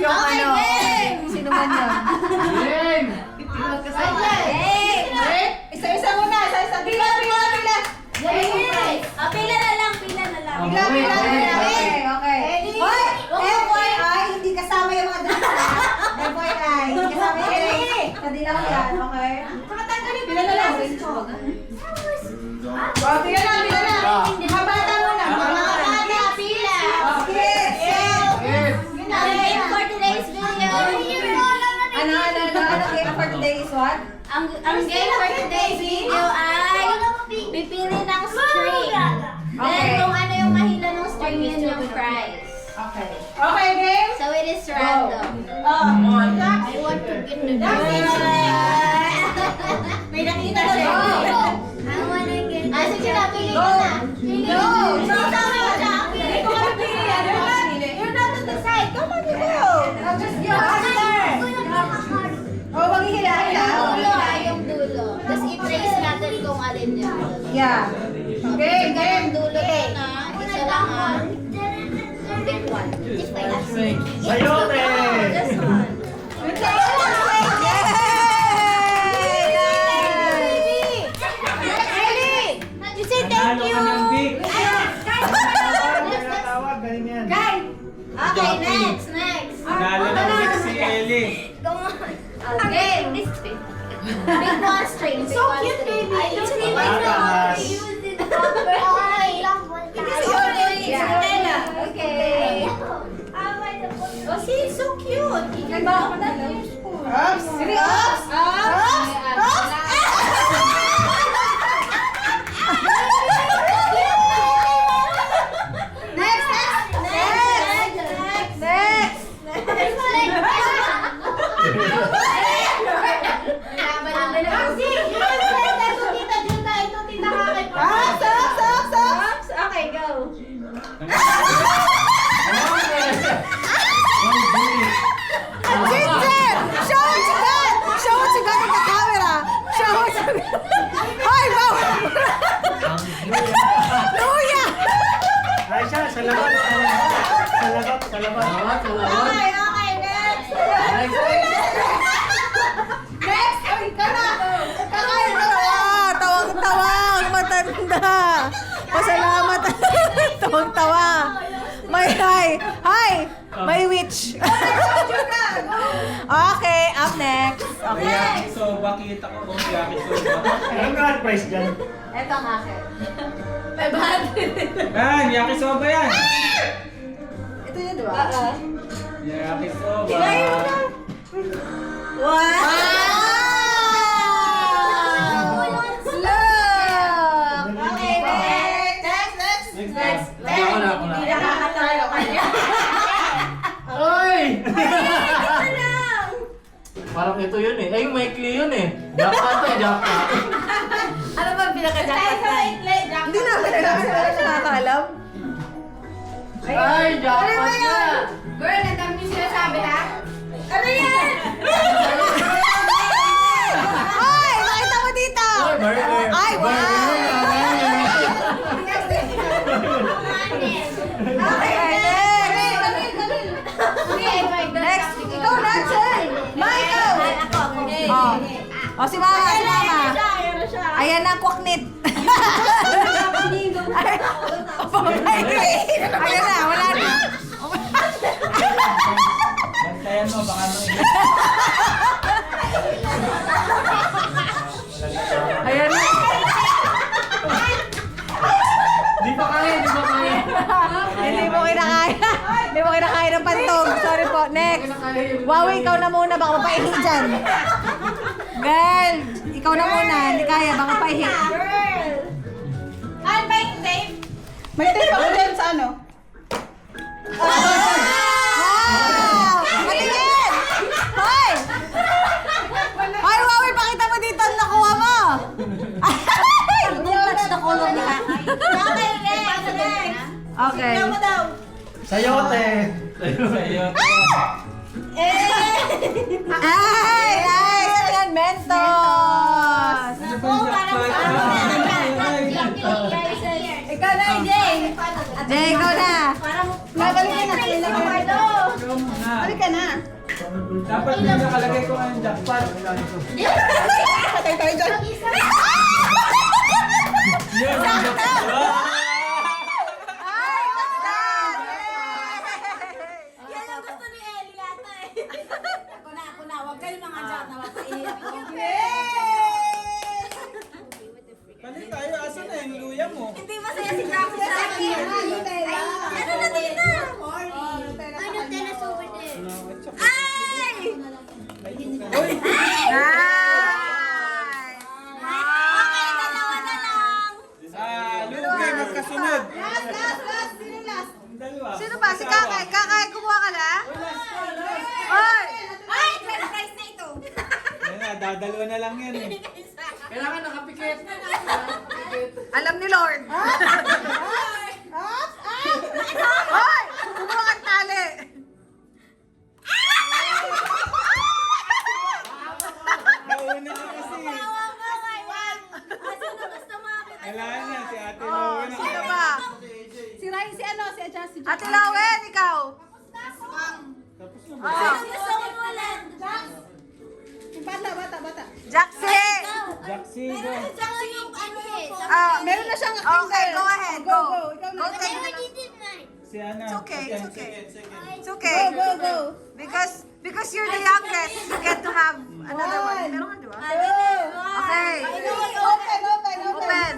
yung ano. Sino man yun? Game! Isa-isa muna. Isa-isa. Pila. Pila na lang. Pila. Okay. Hoy! FYI, hindi kasama yung mga dance. FYI, hindi kasama yung dance. Hindi lang yan, okay? Pila na lang. Pila na. Mabata muna. Mabata, pila. Skip. Game for today's video. Ano game for today is what? Ang game for today's video ay pipili ng string. Then kung ano yung mahila ng string, yun yung prize. Okay. Okay, game? So it is random. Oh, I want to get the may nakita siya. I want to get the sige na, pili ka na. Go! Pili ko kami pili. You're not to decide. Come on, you go. Just go faster. Oh, maghihila-hila. Yung dulo. Tapos i-trace natin kung alin yun. Yeah. Game. Yung dulo na, isa lang ah. Pick one. Sayote! This one. You say thank you. Okay, next. Nalo ng Vic si Ellie. Come on. Okay. Big one string. So cute, baby. I don't see Takas. Okay. Oh, see, so cute. Ups! Three ups! Okay, go. Ginger! Show what you got! Show what you got in the camera! Show what you got! Hoy, bawal! Luya! Ay siya, sa labat. Okay, next. Next! Ay, ikaw na! Kakain ka na! Tawang-tawa! Ang matanda! Pasalamat! Tawang-tawa! Hi! May witch! Okay, up next. May yakisoba, kita ko kung yakisoba. Anong grand prize dyan? Ito ang akin. Yan, yakisoba yan. Ito yun, di ba? Yakisoba. Wow! Look! Okay, next. Ako na. Hindi nakakatayo ka niya. Oy! Parang ito yun eh. Ay, maikli yun eh. Jackpot. Ano ba pinaka-jackpot na? Hindi namin alam. Sila na nakakalam. Ay, jackpot na. Girl, ang dami niyo sinasabi, ha? Ano yan? Ay, makita mo dito! Burger. Ay, wow! Okay, next. Ikaw na, Chen! Michael! Oh, si Mama. Ayan na, kwaknit. Ayan na, wala na. Bantayan mo, baka nang Ayan na. Di pa kaya. Hindi mo kinakaya ng pantog. Sorry po. Next. Wawi, ikaw na muna. Baka mapaihi dyan. Girl, ikaw na muna. Hindi kaya. Baka mapaihi. May tape ako dyan sa ano? Wow! Patingin! Hoy! Hoy, Wawi, pakita mo dito ang nakuha mo! Don't touch the color niya. Okay. Sayote. Sayote. Ay! Sabi yan, Mentos! Ikaw na, Jay! Jay, ikaw na! Babalik ka na. Balik ka na. Dapat na nakalagay ko ang jackpot. Patay tayo dyan. Mag-isa. Yun, ang jackpot. Ay, what's that? Yan ang gusto ni Ellie yata eh. Ako na. Huwag kayo mga dyan. Nawapaiyak ko. Palit tayo, asan na yung luya mo? Hindi masaya si Jackie sa akin. Ano na dito? Ay, Nutella over there. Ay! Uy! Nice! Okay, dalawa na lang. Lugay, magkasunod. Dalawa. Sino ba? Si Kakay. Kakay, kumuha ka na? Hoy! Ay, price na ito. Yan na, dadalawa na lang yan eh. Kailangan nakapikit. Alam ni Lord. Hoy! Kumuha kang tali. Nauna ka kasi. Kasi na gusto makakita. Wala na, si Ate Lowen. Sino ba? Si Ryan, si ano, si Adjust, si Ate Lawen, ikaw. Tapos na ba? Oh. Gusto ko ulan. Bata. Jaxie! Jaxie, go. Tsaka yung ano eh. Meron na siyang Okay, go ahead. Go. Ikaw na. Go, take Never it. did mine. Si Ana. It's okay, it's Second, okay. second. It's okay. Go. Because you're the youngest, you get to have another one. Meron ka, di ba? Okay. Open. Open.